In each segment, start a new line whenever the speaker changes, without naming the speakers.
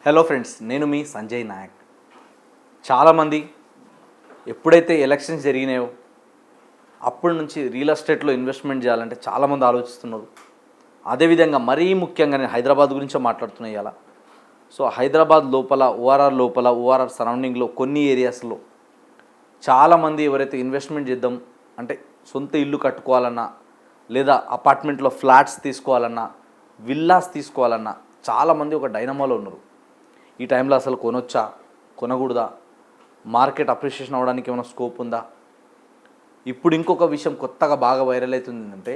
Hello friends, నేను మీ సంజయ్ నాయక్. చాలామంది ఎప్పుడైతే ఎలక్షన్స్ జరిగినాయో అప్పటి నుంచి రియల్ ఎస్టేట్లో ఇన్వెస్ట్మెంట్ చేయాలంటే చాలామంది ఆలోచిస్తున్నారు. అదేవిధంగా మరీ ముఖ్యంగా నేను హైదరాబాద్ గురించే మాట్లాడుతున్నాను ఇలా. సో హైదరాబాద్ లోపల ఓఆర్ఆర్ సరౌండింగ్లో కొన్ని ఏరియాస్లో చాలామంది ఎవరైతే ఇన్వెస్ట్మెంట్ చేద్దాం అంటే సొంత ఇల్లు కట్టుకోవాలన్నా, లేదా అపార్ట్మెంట్లో ఫ్లాట్స్ తీసుకోవాలన్నా, విల్లాస్ తీసుకోవాలన్నా చాలామంది ఒక డైనమాలో ఉన్నారు. ఈ టైంలో అసలు కొనొచ్చా, కొనకూడదా, మార్కెట్ అప్రిషియేషన్ అవ్వడానికి ఏమైనా స్కోప్ ఉందా? ఇప్పుడు ఇంకొక విషయం కొత్తగా బాగా వైరల్ అవుతుంది ఏంటంటే,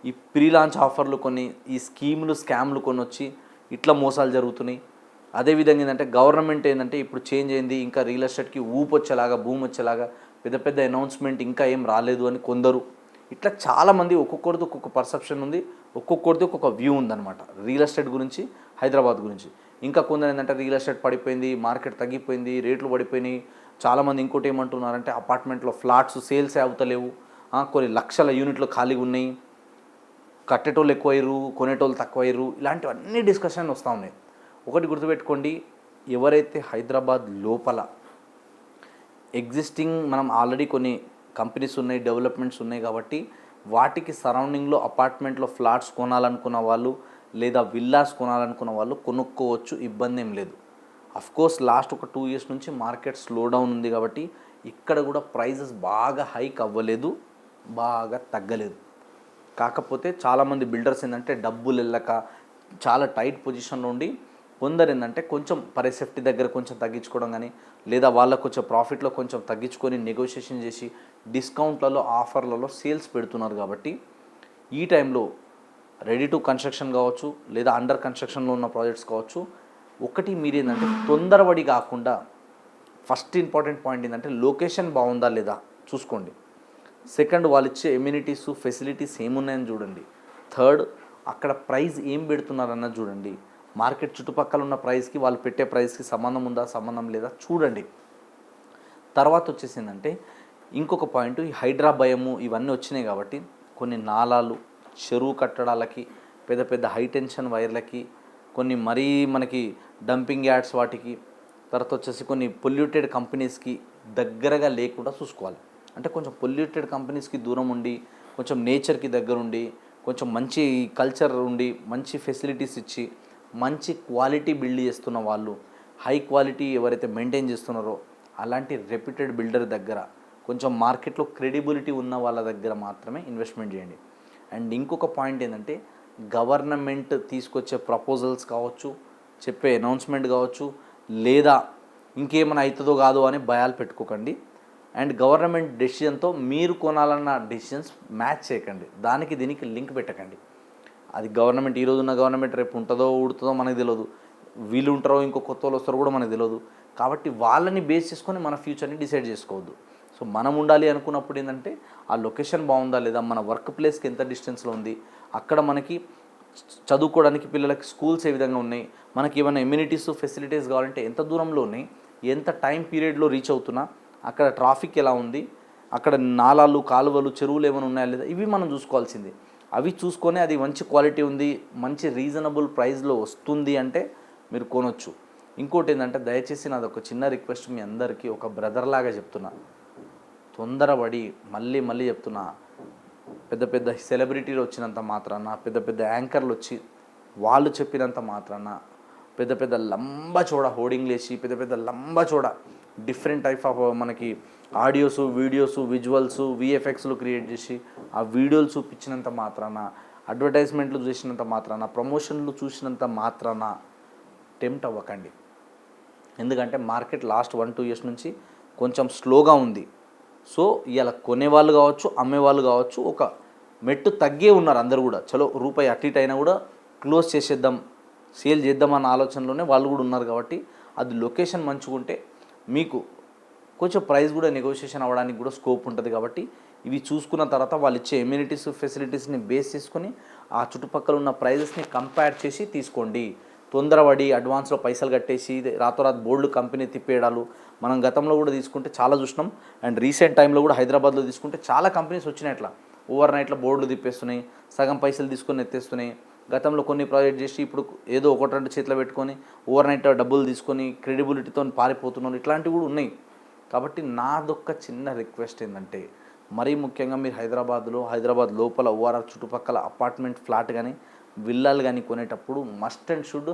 ఈ ప్రీ లాంచ్ ఆఫర్లు కొన్ని, ఈ స్కామ్లు కొన్ని వచ్చి ఇట్లా మోసాలు జరుగుతున్నాయి. అదేవిధంగా ఏంటంటే గవర్నమెంట్ ఏంటంటే ఇప్పుడు చేంజ్ అయింది, ఇంకా రియల్ ఎస్టేట్కి ఊపు వచ్చేలాగా, భూమి వచ్చేలాగా పెద్ద పెద్ద అనౌన్స్మెంట్ ఇంకా ఏం రాలేదు అని కొందరు. ఇట్లా చాలామంది ఒక్కొక్కరిది ఒక్కొక్క పర్సెప్షన్ ఉంది, ఒక్కొక్కరిది ఒక్కొక్క వ్యూ ఉందన్నమాట రియల్ ఎస్టేట్ గురించి, హైదరాబాద్ గురించి. ఇంకా కొందరు ఏంటంటే రియల్ ఎస్టేట్ పడిపోయింది, మార్కెట్ తగ్గిపోయింది, రేట్లు పడిపోయినాయి. చాలామంది ఇంకోటి ఏమంటున్నారంటే అపార్ట్మెంట్లో ఫ్లాట్స్ సేల్సే అవుతలేవు, కొన్ని లక్షల యూనిట్లు ఖాళీగా ఉన్నాయి, కట్టేటోళ్ళు ఎక్కువయ్యారు, కొనేటోళ్ళు తక్కువయ్యారు. ఇలాంటివన్నీ డిస్కషన్ వస్తూ ఉన్నాయి. ఒకటి గుర్తుపెట్టుకోండి, ఎవరైతే హైదరాబాద్ లోపల ఎగ్జిస్టింగ్ మనం ఆల్రెడీ కొన్ని కంపెనీస్ ఉన్నాయి, డెవలప్మెంట్స్ ఉన్నాయి కాబట్టి వాటికి సరౌండింగ్లో అపార్ట్మెంట్లో ఫ్లాట్స్ కొనాలనుకున్న వాళ్ళు లేదా విల్లాస్ కొనాలనుకున్న వాళ్ళు కొనుక్కోవచ్చు, ఇబ్బంది ఏం లేదు. అఫ్కోర్స్ లాస్ట్ ఒక 2 years నుంచి మార్కెట్ స్లో డౌన్ ఉంది కాబట్టి ఇక్కడ కూడా ప్రైజెస్ బాగా హైక్ అవ్వలేదు, బాగా తగ్గలేదు. కాకపోతే చాలామంది బిల్డర్స్ ఏంటంటే డబ్బులు వెళ్ళక చాలా టైట్ పొజిషన్లో ఉండి, కొందరు ఏంటంటే కొంచెం సేఫ్టీ దగ్గర కొంచెం తగ్గించుకోవడం కానీ, లేదా వాళ్ళకు కొంచెం ప్రాఫిట్లో కొంచెం తగ్గించుకొని నెగోషియేషన్ చేసి డిస్కౌంట్లలో, ఆఫర్లలో సేల్స్ పెడుతున్నారు. కాబట్టి ఈ టైంలో రెడీ టు కన్స్ట్రక్షన్ కావచ్చు, లేదా అండర్ కన్స్ట్రక్షన్లో ఉన్న ప్రాజెక్ట్స్ కావచ్చు, ఒకటి మీరేంటంటే తొందరపడి కాకుండా ఫస్ట్ ఇంపార్టెంట్ పాయింట్ ఏంటంటే లొకేషన్ బాగుందా లేదా చూసుకోండి. సెకండ్, వాళ్ళు ఇచ్చే ఎమ్యూనిటీస్, ఫెసిలిటీస్ ఏమున్నాయని చూడండి. థర్డ్, అక్కడ ప్రైస్ ఏం పెడుతున్నారన్నది చూడండి. మార్కెట్ చుట్టుపక్కల ఉన్న ప్రైస్కి వాళ్ళు పెట్టే ప్రైస్కి సంబంధం ఉందా, సంబంధం లేదా చూడండి. తర్వాత వచ్చేసిందంటే ఇంకొక పాయింట్, ఈ హైడ్రా భయము ఇవన్నీ వచ్చినాయి కాబట్టి కొన్ని నాలాలు, చెరువు కట్టడాలకి, పెద్ద పెద్ద హై టెన్షన్ వైర్లకి, కొన్ని మరీ మనకి డంపింగ్ యార్డ్స్ వాటికి, తర్వాత వచ్చేసి కొన్ని పొల్యూటెడ్ కంపెనీస్కి దగ్గరగా లేకుండా చూసుకోవాలి. అంటే కొంచెం పొల్యూటెడ్ కంపెనీస్కి దూరం ఉండి, కొంచెం నేచర్కి దగ్గర ఉండి, కొంచెం మంచి కల్చర్ ఉండి, మంచి ఫెసిలిటీస్ ఇచ్చి, మంచి క్వాలిటీ బిల్డ్ చేస్తున్న వాళ్ళు, హై క్వాలిటీ ఎవరైతే మెయింటైన్ చేస్తున్నారో అలాంటి రెప్యూటెడ్ బిల్డర్ దగ్గర, కొంచెం మార్కెట్లో క్రెడిబిలిటీ ఉన్న వాళ్ళ దగ్గర మాత్రమే ఇన్వెస్ట్మెంట్ చేయండి. అండ్ ఇంకొక పాయింట్ ఏంటంటే గవర్నమెంట్ తీసుకొచ్చే ప్రపోజల్స్ కావచ్చు, చెప్పే అనౌన్స్మెంట్ కావచ్చు, లేదా ఇంకేమైనా అవుతుందో కాదో అని భయాలు పెట్టుకోకండి. అండ్ గవర్నమెంట్ డెసిషన్తో మీరు కొనాలన్న డెసిషన్స్ మ్యాచ్ చేయకండి. దానికి దీనికి లింక్ పెట్టకండి. అది గవర్నమెంట్ ఈరోజు ఉన్న గవర్నమెంట్ రేపు ఉంటుందో ఊడుతుందో మనకు తెలియదు, వీళ్ళు ఉంటారో ఇంకో కొత్త వాళ్ళు వస్తారో కూడా మనకు తెలియదు. కాబట్టి వాళ్ళని బేస్ చేసుకొని మన ఫ్యూచర్ని డిసైడ్ చేసుకోవద్దు. సో మనం ఉండాలి అనుకున్నప్పుడు ఏంటంటే ఆ లొకేషన్ బాగుందా లేదా, మన వర్క్ ప్లేస్కి ఎంత డిస్టెన్స్లో ఉంది, అక్కడ మనకి చదువుకోవడానికి పిల్లలకి స్కూల్స్ ఏ విధంగా ఉన్నాయి, మనకి ఏమైనా ఎమ్యూనిటీస్, ఫెసిలిటీస్ కావాలంటే ఎంత దూరంలో ఉన్నాయి, ఎంత టైం పీరియడ్లో రీచ్ అవుతున్నా, అక్కడ ట్రాఫిక్ ఎలా ఉంది, అక్కడ నాలాలు, కాలువలు, చెరువులు ఏమైనా ఉన్నాయా లేదా, ఇవి మనం చూసుకోవాల్సింది. అవి చూసుకొని అది మంచి క్వాలిటీ ఉంది, మంచి రీజనబుల్ ప్రైస్లో వస్తుంది అంటే మీరు కొనొచ్చు. ఇంకోటి ఏంటంటే దయచేసి నాది ఒక చిన్న రిక్వెస్ట్, మీ అందరికీ ఒక బ్రదర్ లాగా చెప్తున్నా, తొందరపడి మళ్ళీ మళ్ళీ చెప్తున్నా, పెద్ద పెద్ద సెలబ్రిటీలు వచ్చినంత మాత్రాన, పెద్ద పెద్ద యాంకర్లు వచ్చి వాళ్ళు చెప్పినంత మాత్రాన, పెద్ద పెద్ద లంబచోడ హోర్డింగ్లు వేసి, పెద్ద పెద్ద లంబచోడ డిఫరెంట్ టైప్ ఆఫ్ మనకి ఆడియోస్, వీడియోస్, విజువల్స్, విఎఫ్ఎక్స్లు క్రియేట్ చేసి ఆ వీడియోలు చూపించినంత మాత్రాన, అడ్వర్టైజ్మెంట్లు చూసినంత మాత్రాన, ప్రమోషన్లు చూసినంత మాత్రాన టెంప్ట్ అవ్వకండి. ఎందుకంటే మార్కెట్ లాస్ట్ 1-2 years నుంచి కొంచెం స్లోగా ఉంది. సో ఇలా కొనేవాళ్ళు కావచ్చు, అమ్మేవాళ్ళు కావచ్చు, ఒక మెట్టు తగ్గే ఉన్నారు అందరూ కూడా. చలో రూపాయి అటు ఇటు అయినా కూడా క్లోజ్ చేసేద్దాం, సేల్ చేద్దామన్న ఆలోచనలోనే వాళ్ళు కూడా ఉన్నారు. కాబట్టి అది లొకేషన్ మంచిగా ఉంటే మీకు కొంచెం ప్రైస్ కూడా నెగోషియేషన్ అవ్వడానికి కూడా స్కోప్ ఉంటుంది. కాబట్టి ఇవి చూసుకున్న తర్వాత వాళ్ళు ఇచ్చే ఎమ్యూనిటీస్, ఫెసిలిటీస్ని బేస్ చేసుకొని ఆ చుట్టుపక్కల ఉన్న ప్రైజెస్ని కంపేర్ చేసి తీసుకోండి. తొందరపడి అడ్వాన్స్లో పైసలు కట్టేసి రాతోరాత్ బోల్డ్ కంపెనీ తిప్పేయడాలు మనం గతంలో కూడా తీసుకుంటే చాలా చూసినాం. అండ్ రీసెంట్ టైంలో కూడా హైదరాబాద్లో తీసుకుంటే చాలా కంపెనీస్ వచ్చినాయి. అట్లా ఓవర్ నైట్లో బోర్డులు తిప్పేస్తున్నాయి, సగం పైసలు తీసుకొని ఎత్తేస్తున్నాయి, గతంలో కొన్ని ప్రాజెక్ట్ చేసి ఇప్పుడు ఏదో ఒకటి రెండు చేతిలో పెట్టుకొని ఓవర్ నైట్ డబ్బులు తీసుకొని క్రెడిబిలిటీతో పారిపోతున్నారు, ఇట్లాంటివి కూడా ఉన్నాయి. కాబట్టి నాదొక్క చిన్న రిక్వెస్ట్ ఏంటంటే, మరీ ముఖ్యంగా మీరు హైదరాబాద్ లోపల ఓఆర్ఆర్ చుట్టుపక్కల అపార్ట్మెంట్ ఫ్లాట్ కానీ విల్లాలు కానీ కొనేటప్పుడు must and should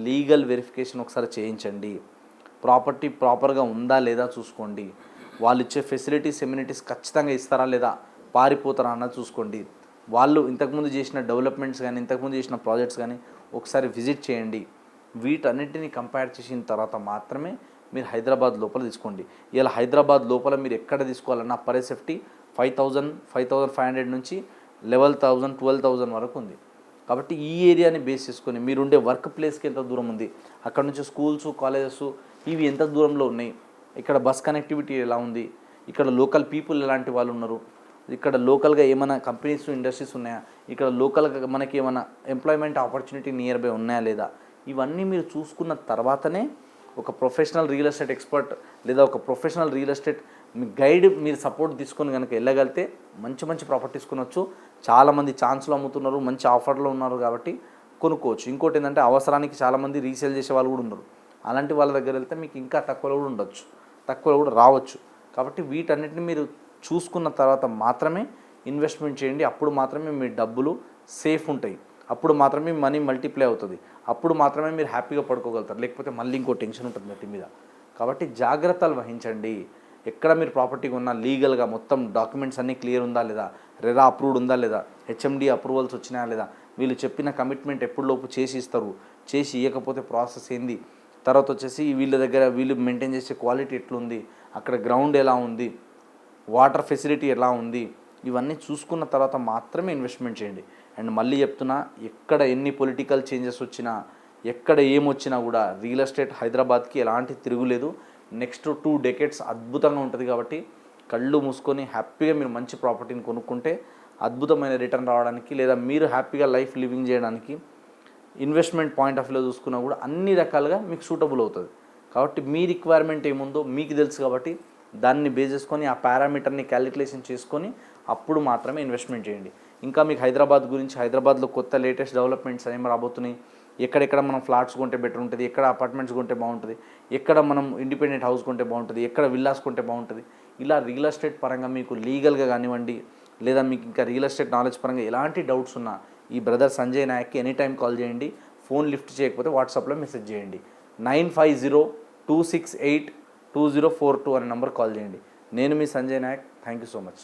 legal verification ఒకసారి చేయించండి. ప్రాపర్టీ ప్రాపర్గా ఉందా లేదా చూసుకోండి. వాళ్ళు ఇచ్చే ఫెసిలిటీస్ ఎమ్యూనిటీస్ ఖచ్చితంగా ఇస్తారా లేదా, పారిపోతారా అన్నది చూసుకోండి. వాళ్ళు ఇంతకుముందు చేసిన డెవలప్మెంట్స్ కానీ ఇంతకుముందు చేసిన ప్రాజెక్ట్స్ కానీ ఒకసారి విజిట్ చేయండి. వీటన్నిటిని కంపేర్ చేసిన తర్వాత మాత్రమే మీరు హైదరాబాద్ లోపల తీసుకోండి. ఇలా హైదరాబాద్ లోపల మీరు ఎక్కడ తీసుకోవాలన్నా పర్ సేఫ్టీ 5,500 నుంచి 11,000 12,000 వరకు ఉంది. కాబట్టి ఈ ఏరియాని బేస్ చేసుకొని మీరుండే వర్క్ ప్లేస్కి ఎంత దూరం ఉంది, అక్కడ నుంచి స్కూల్స్ కాలేజెస్ ఇవి ఎంత దూరంలో ఉన్నాయి, ఇక్కడ బస్ కనెక్టివిటీ ఎలా ఉంది, ఇక్కడ లోకల్ పీపుల్ ఎలాంటి వాళ్ళు ఉన్నారు, ఇక్కడ లోకల్గా ఏమైనా కంపెనీస్ ఇండస్ట్రీస్ ఉన్నాయా, ఇక్కడ లోకల్గా మనకి ఏమైనా ఎంప్లాయ్మెంట్ ఆపర్చునిటీ నియర్ బై ఉన్నాయా లేదా, ఇవన్నీ మీరు చూసుకున్న తర్వాతనే ఒక ప్రొఫెషనల్ రియల్ ఎస్టేట్ ఎక్స్పర్ట్ లేదా ఒక ప్రొఫెషనల్ రియల్ ఎస్టేట్ మీ గైడ్ మీరు సపోర్ట్ తీసుకొని కనుక వెళ్ళగలిగితే మంచి ప్రాపర్టీస్ కొనవచ్చు. చాలామంది ఛాన్స్లో అమ్ముతున్నారు, మంచి ఆఫర్లో ఉన్నారు కాబట్టి కొనుక్కోవచ్చు. ఇంకోటి ఏంటంటే అవసరానికి చాలామంది రీసేల్ చేసే వాళ్ళు కూడా ఉన్నారు. అలాంటి వాళ్ళ దగ్గర వెళ్తే మీకు ఇంకా తక్కువలో కూడా ఉండొచ్చు, తక్కువలో కూడా రావచ్చు. కాబట్టి వీటన్నిటిని మీరు చూసుకున్న తర్వాత మాత్రమే ఇన్వెస్ట్మెంట్ చేయండి. అప్పుడు మాత్రమే మీ డబ్బులు సేఫ్ ఉంటాయి, అప్పుడు మాత్రమే మనీ మల్టిప్లై అవుతుంది, అప్పుడు మాత్రమే మీరు హ్యాపీగా పడుకోగలుగుతారు. లేకపోతే మళ్ళీ ఇంకో టెన్షన్ ఉంటుంది నెట్టి మీద. కాబట్టి జాగ్రత్తలు వహించండి. ఎక్కడ మీరు ప్రాపర్టీ కొన్నా లీగల్గా మొత్తం డాక్యుమెంట్స్ అన్నీ క్లియర్ ఉందా లేదా, రెరా అప్రూవ్డ్ ఉందా లేదా, హెచ్ఎండి అప్రూవల్స్ వచ్చినాయా లేదా, వీళ్ళు చెప్పిన కమిట్మెంట్ ఎప్పుడులోపు చేసి ఇస్తారు, చేసి ఇవ్వకపోతే ప్రాసెస్ ఏంది, తర్వాత వచ్చేసి వీళ్ళ దగ్గర వీళ్ళు మెయింటైన్ చేసే క్వాలిటీ ఎట్లుంది, అక్కడ గ్రౌండ్ ఎలా ఉంది, వాటర్ ఫెసిలిటీ ఎలా ఉంది, ఇవన్నీ చూసుకున్న తర్వాత మాత్రమే ఇన్వెస్ట్మెంట్ చేయండి. అండ్ మళ్ళీ చెప్తున్నా, ఎక్కడ ఎన్ని పొలిటికల్ చేంజెస్ వచ్చినా, ఎక్కడ ఏమొచ్చినా కూడా రియల్ ఎస్టేట్ హైదరాబాద్కి ఎలాంటి తిరుగులేదు. నెక్స్ట్ 2 decades అద్భుతంగా ఉంటుంది. కాబట్టి కళ్ళు మూసుకొని హ్యాపీగా మీరు మంచి ప్రాపర్టీని కొనుక్కుంటే అద్భుతమైన రిటర్న్ రావడానికి, లేదా మీరు హ్యాపీగా లైఫ్ లివింగ్ చేయడానికి ఇన్వెస్ట్మెంట్ పాయింట్ ఆఫ్ వ్యూలో చూసుకున్నా కూడా అన్ని రకాలుగా మీకు సూటబుల్ అవుతుంది. కాబట్టి మీ రిక్వైర్మెంట్ ఏముందో మీకు తెలుసు. కాబట్టి దాన్ని బేస్ చేసుకొని ఆ పారామీటర్ని క్యాలిక్యులేషన్ చేసుకొని అప్పుడు మాత్రమే ఇన్వెస్ట్మెంట్ చేయండి. ఇంకా మీకు హైదరాబాద్ గురించి, హైదరాబాద్లో కొత్త లేటెస్ట్ డెవలప్మెంట్స్ ఏమి రాబోతున్నాయి, ఎక్కడెక్కడ మనం ఫ్లాట్స్ కొంటే బెటర్ ఉంటుంది, ఎక్కడ అపార్ట్మెంట్స్ కొంటే బాగుంటుంది, ఎక్కడ మనం ఇండిపెండెంట్ హౌస్ కొంటే బాగుంటుంది, ఎక్కడ విల్లాస్ కొంటే బాగుంటుంది, ఇలా రియల్ ఎస్టేట్ పరంగా మీకు లీగల్గా కానివ్వండి, లేదా మీకు ఇంకా రియల్ ఎస్టేట్ నాలెడ్జ్ పరంగా ఎలాంటి డౌట్స్ ఉన్నా ఈ బ్రదర్ సంజయ్ నాయక్కి ఎనీ టైం కాల్ చేయండి. ఫోన్ లిఫ్ట్ చేయకపోతే వాట్సాప్లో మెసేజ్ చేయండి. 9502682042 అనే నెంబర్ కాల్ చేయండి. నేను మీ Sanjay Nayak. Thank you so much.